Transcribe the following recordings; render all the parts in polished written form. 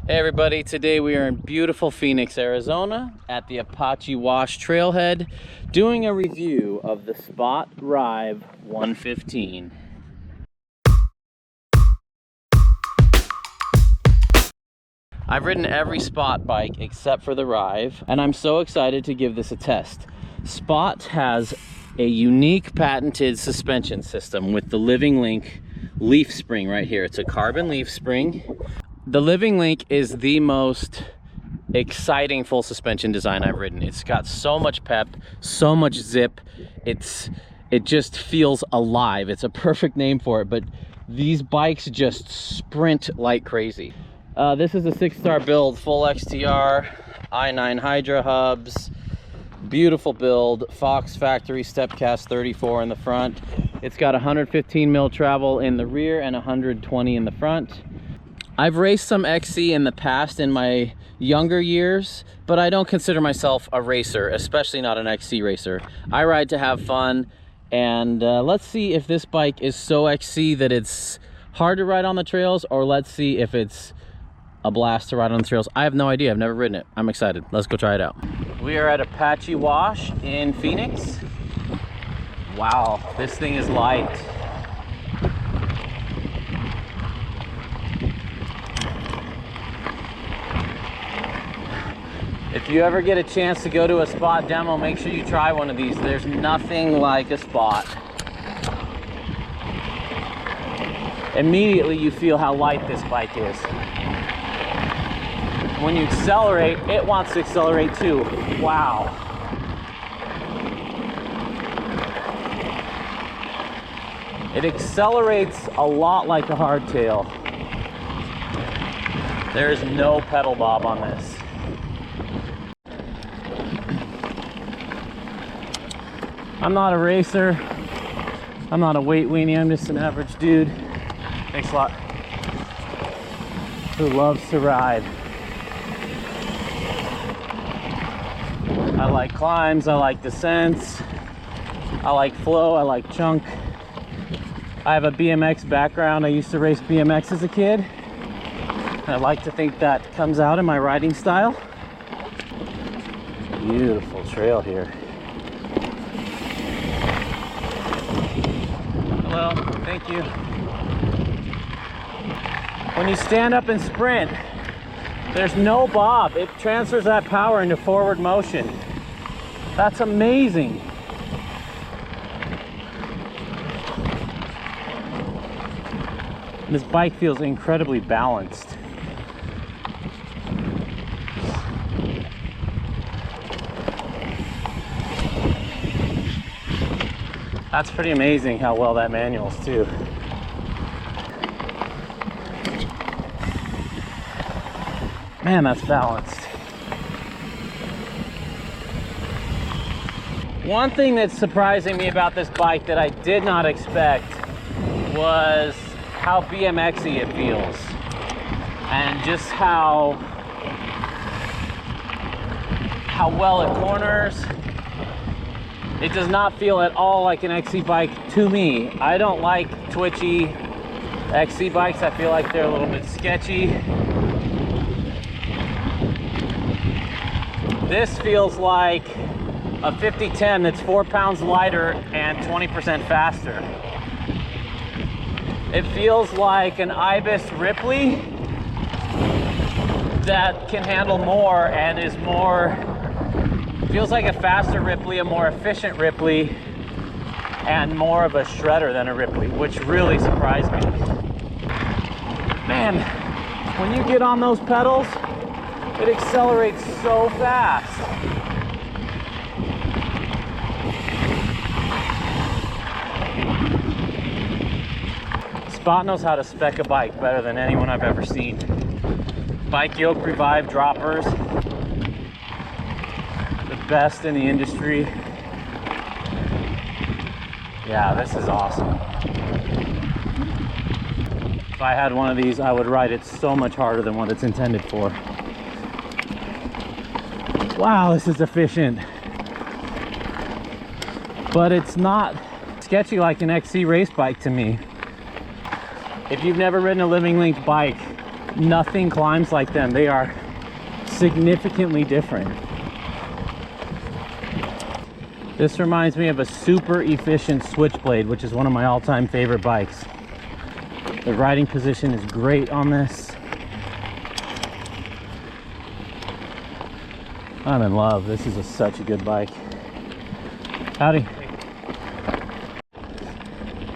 Hey everybody, today we are in beautiful Phoenix, Arizona at the Apache Wash Trailhead doing a review of the Spot Ryve 115. I've ridden every Spot bike except for the Ryve, and I'm so excited to give this a test. Spot has a unique patented suspension system with the Living Link leaf spring right here. It's a carbon leaf spring. The Living Link is the most exciting full suspension design I've ridden. It's got so much pep, so much zip. It just feels alive. It's a perfect name for it, but these bikes just sprint like crazy. This is a 6-star build, full XTR, i9 Hydra hubs, beautiful build, Fox factory Stepcast 34 in the front. It's got 115 mil travel in the rear and 120 in the front. I've raced some XC in the past in my younger years, but I don't consider myself a racer, especially not an XC racer. I ride to have fun, and let's see if this bike is so XC that it's hard to ride on the trails, or let's see if it's a blast to ride on the trails. I have no idea. I've never ridden it. I'm excited. Let's go try it out. We are at Apache Wash in Phoenix. Wow, this thing is light. If you ever get a chance to go to a Spot demo, make sure you try one of these. There's nothing like a Spot. Immediately you feel how light this bike is. When you accelerate, it wants to accelerate too. Wow. It accelerates a lot like a hardtail. There's no pedal bob on this. I'm not a racer. I'm not a weight weenie. I'm just an average dude. Thanks a lot. Who loves to ride. I like climbs. I like descents. I like flow. I like chunk. I have a BMX background. I used to race BMX as a kid. I like to think that comes out in my riding style. Beautiful trail here. Hello, thank you. When you stand up and sprint, there's no bob. It transfers that power into forward motion. That's amazing. And this bike feels incredibly balanced. That's pretty amazing how well that manuals too. Man, that's balanced. One thing that's surprising me about this bike that I did not expect was how BMX-y it feels. And just how well it corners. It does not feel at all like an XC bike to me. I don't like twitchy XC bikes. I feel like they're a little bit sketchy. This feels like a 5010 that's 4 pounds lighter and 20% faster. It feels like an Ibis Ripley that can handle more and is more, feels like a faster Ripley, a more efficient Ripley, and more of a shredder than a Ripley, which really surprised me. Man, when you get on those pedals, it accelerates so fast. Spot knows how to spec a bike better than anyone I've ever seen. Bike yoke Ryve droppers. Best in the industry. Yeah, this is awesome. If I had one of these, I would ride it so much harder than what it's intended for. Wow, this is efficient. But it's not sketchy like an XC race bike to me. If you've never ridden a Living Link bike, Nothing climbs like them. They are significantly different. This reminds me of a super efficient Switchblade, which is one of my all-time favorite bikes. The riding position is great on this. I'm in love. This is such a good bike. Howdy.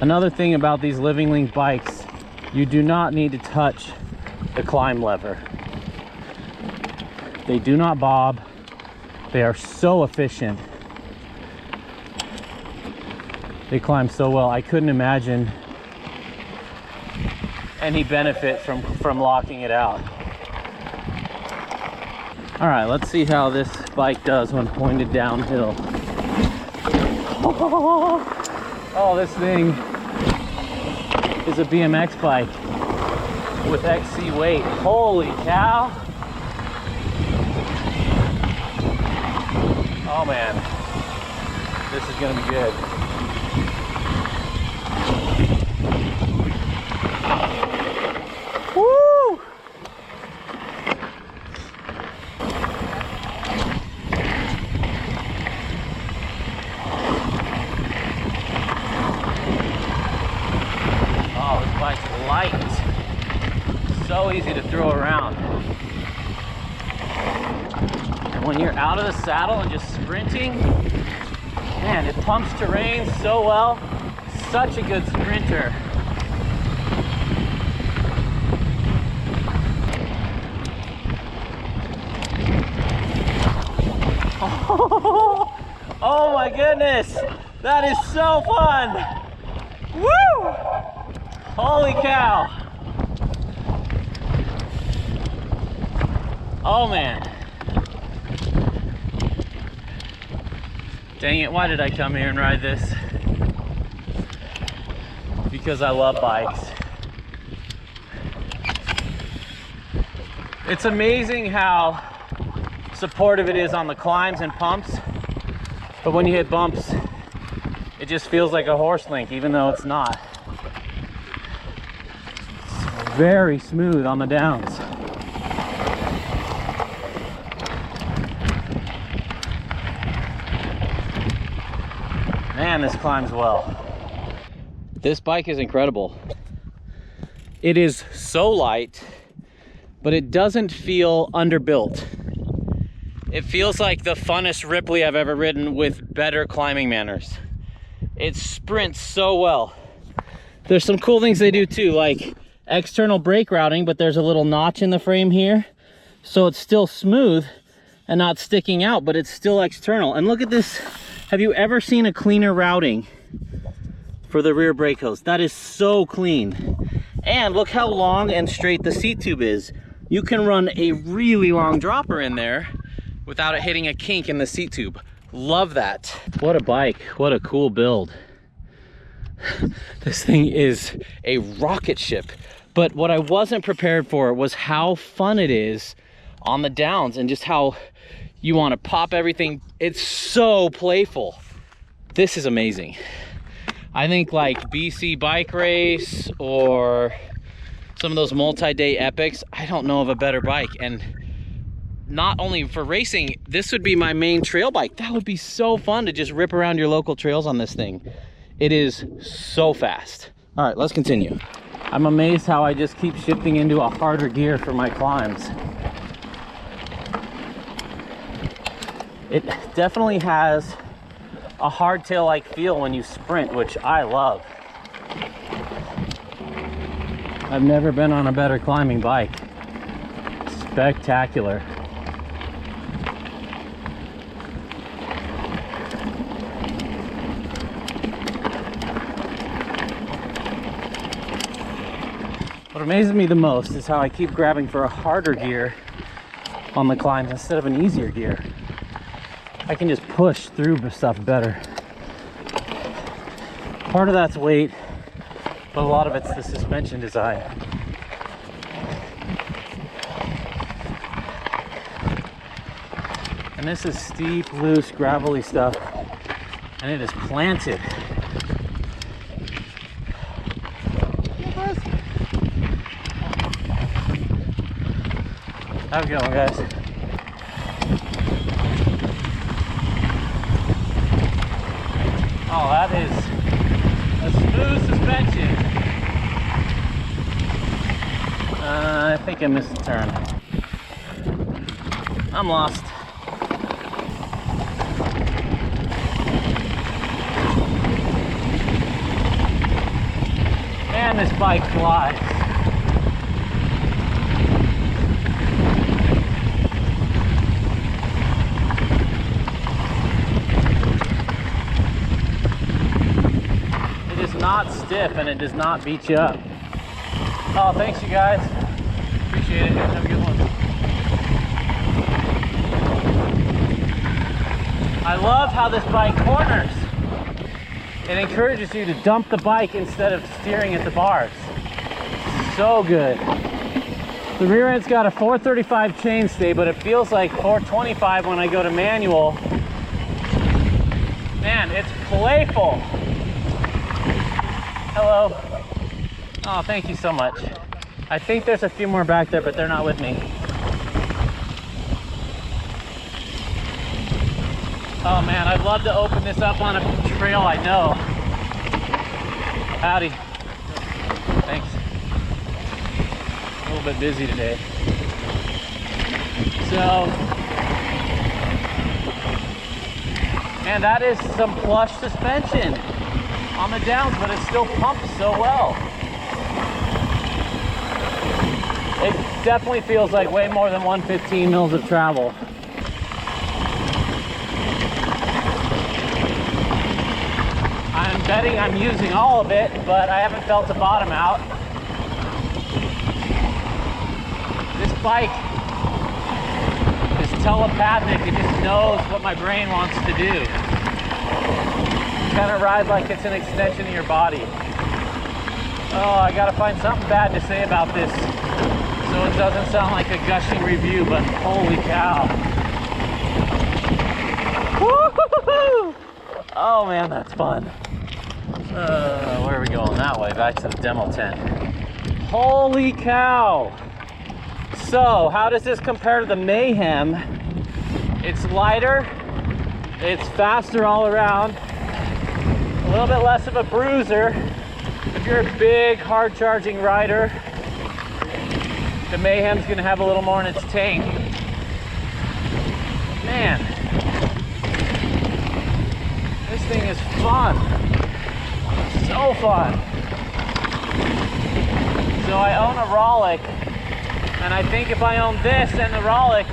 Another thing about these Living Link bikes, you do not need to touch the climb lever. They do not bob. They are so efficient. They climb so well. I couldn't imagine any benefit from locking it out. All right, let's see how this bike does when pointed downhill. Oh, this thing is a BMX bike with XC weight. Holy cow. Oh man, this is gonna be good. Woo! Oh, this bike's light. So easy to throw around. And when you're out of the saddle and just sprinting, man, it pumps terrain so well. Such a good sprinter. Oh my goodness, that is so fun. Woo! Holy cow. Oh man. Dang it, why did I come here and ride this? Because I love bikes. It's amazing how supportive it is on the climbs and pumps, but when you hit bumps, it just feels like a horse link, even though it's not. It's very smooth on the downs. Man, this climbs well. This bike is incredible. It is so light, but it doesn't feel underbuilt. It feels like the funnest Ripley I've ever ridden with better climbing manners. It sprints so well. There's some cool things they do too, like external brake routing, but there's a little notch in the frame here. So it's still smooth and not sticking out, but it's still external. And look at this. Have you ever seen a cleaner routing for the rear brake hose? That is so clean. And look how long and straight the seat tube is. You can run a really long dropper in there without it hitting a kink in the seat tube. Love that. What a bike, what a cool build. This thing is a rocket ship. But what I wasn't prepared for was how fun it is on the downs and just how you want to pop everything. It's so playful. This is amazing. I think like BC Bike Race or some of those multi-day epics, I don't know of a better bike. And not only for racing, this would be my main trail bike. That would be so fun to just rip around your local trails on this thing. It is so fast. All right, let's continue. I'm amazed how I just keep shifting into a harder gear for my climbs. It definitely has a hardtail-like feel when you sprint, which I love. I've never been on a better climbing bike. Spectacular. What amazes me the most is how I keep grabbing for a harder gear on the climbs instead of an easier gear. I can just push through stuff better. Part of that's weight, but a lot of it's the suspension design. And this is steep, loose, gravelly stuff, and it is planted. Have a good one, guys. Oh, that is a smooth suspension. I think I missed a turn. I'm lost. Man, this bike flies. It is not stiff and it does not beat you up. Oh, thanks you guys. Appreciate it. Have a good one. I love how this bike corners. It encourages you to dump the bike instead of steering at the bars. So good. The rear end's got a 435 chainstay, but it feels like 425 when I go to manual. Man, it's playful. Hello. Oh, thank you so much. I think there's a few more back there, but they're not with me. Oh man, I'd love to open this up on a trail I know. Howdy. Thanks. A little bit busy today. So, man, that is some plush suspension on the downs, but it still pumps so well. It definitely feels like way more than 115 mils of travel. I'm betting I'm using all of it, but I haven't felt the bottom out. This bike is telepathic. It just knows what my brain wants to do. You kind of ride like it's an extension of your body. Oh, I gotta find something bad to say about this so it doesn't sound like a gushing review, but holy cow. Woo-hoo-hoo-hoo! Oh man, that's fun. Where are we going? That way, back to the demo tent. Holy cow! So, how does this compare to the Mayhem? It's lighter, it's faster all around, a little bit less of a bruiser. If you're a big, hard-charging rider, the Mayhem's gonna have a little more in its tank. Man, this thing is fun. So fun. So I own a Rollick, and I think if I owned this and the Rollick,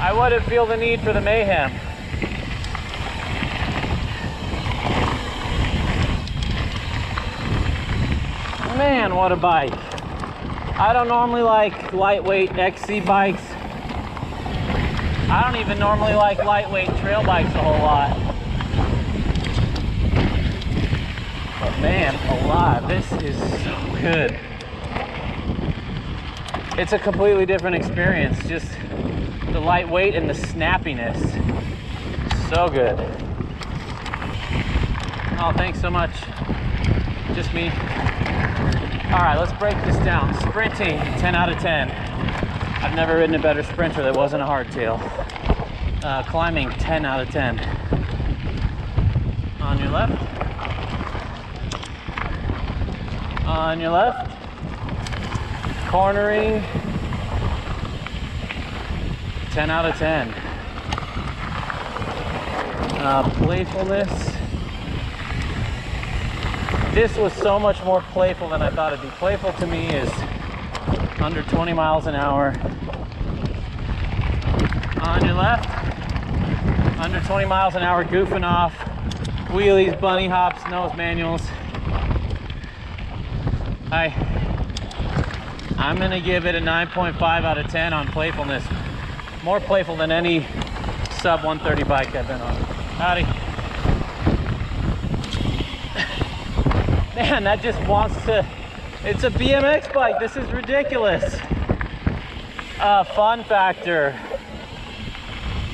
I wouldn't feel the need for the Mayhem. Man, what a bike. I don't normally like lightweight XC bikes. I don't even normally like lightweight trail bikes a whole lot. But man, alive, this is so good. It's a completely different experience, just the lightweight and the snappiness. So good. Oh, thanks so much. Just me. All right, let's break this down. Sprinting, 10 out of 10. I've never ridden a better sprinter that wasn't a hardtail. Climbing, 10 out of 10. On your left. On your left. Cornering, 10 out of 10. Playfulness. This was so much more playful than I thought it'd be. Playful to me is under 20 miles an hour. On your left, under 20 miles an hour, goofing off, wheelies, bunny hops, nose manuals. I'm gonna give it a 9.5 out of 10 on playfulness. More playful than any sub 130 bike I've been on. Howdy. Man, that just wants to, it's a BMX bike. This is ridiculous. Fun factor,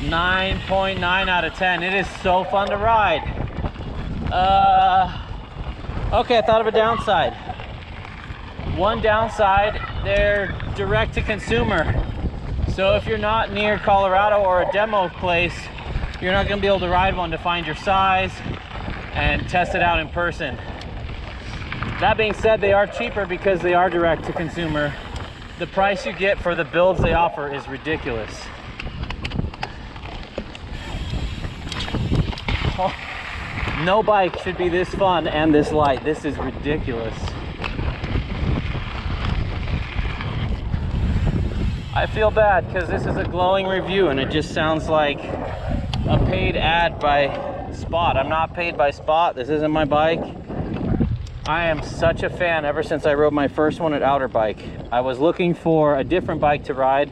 9.9 out of 10. It is so fun to ride. Okay, I thought of a downside. One downside, they're direct to consumer. So if you're not near Colorado or a demo place, you're not gonna be able to ride one to find your size and test it out in person. That being said, they are cheaper because they are direct to consumer. The price you get for the builds they offer is ridiculous. Oh, no bike should be this fun and this light. This is ridiculous. I feel bad because this is a glowing review and it just sounds like a paid ad by Spot. I'm not paid by Spot. This isn't my bike. I am such a fan ever since I rode my first one at Outer Bike. I was looking for a different bike to ride.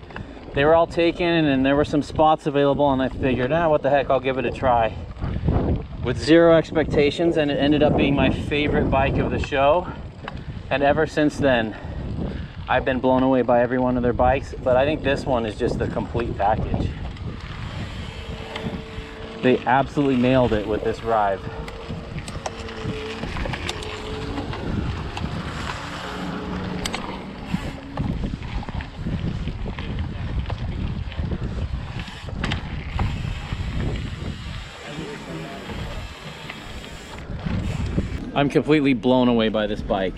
They were all taken and there were some spots available and I figured, what the heck, I'll give it a try. With zero expectations, and it ended up being my favorite bike of the show. And ever since then, I've been blown away by every one of their bikes, but I think this one is just the complete package. They absolutely nailed it with this Ryve. I'm completely blown away by this bike.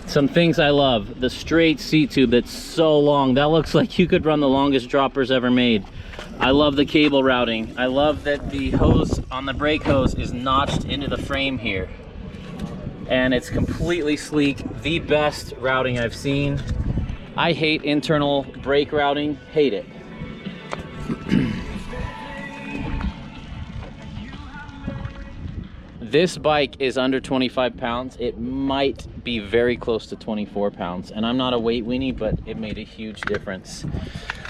Some things I love: the straight seat tube that's so long, that looks like you could run the longest droppers ever made. I love the cable routing. I love that the hose on the brake hose is notched into the frame here. And it's completely sleek, the best routing I've seen. I hate internal brake routing, hate it. This bike is under 25 pounds. It might be very close to 24 pounds. And I'm not a weight weenie, but it made a huge difference.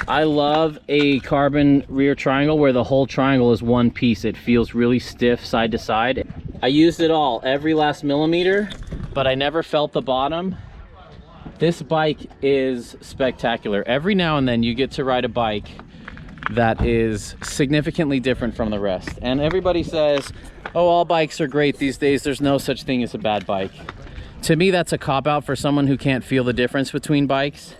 I love a carbon rear triangle where the whole triangle is one piece. It feels really stiff side to side. I used it all, every last millimeter, but I never felt the bottom. This bike is spectacular. Every now and then you get to ride a bike that is significantly different from the rest. And everybody says, oh, all bikes are great these days. There's no such thing as a bad bike. To me, that's a cop-out for someone who can't feel the difference between bikes.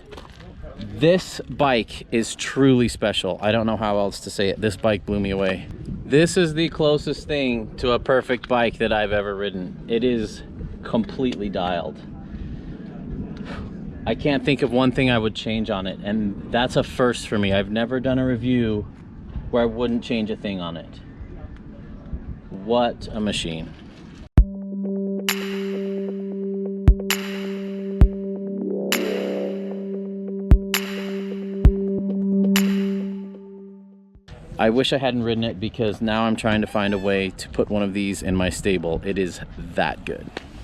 This bike is truly special. I don't know how else to say it. This bike blew me away. This is the closest thing to a perfect bike that I've ever ridden. It is completely dialed. I can't think of one thing I would change on it, and that's a first for me. I've never done a review where I wouldn't change a thing on it. What a machine. I wish I hadn't ridden it because now I'm trying to find a way to put one of these in my stable. It is that good.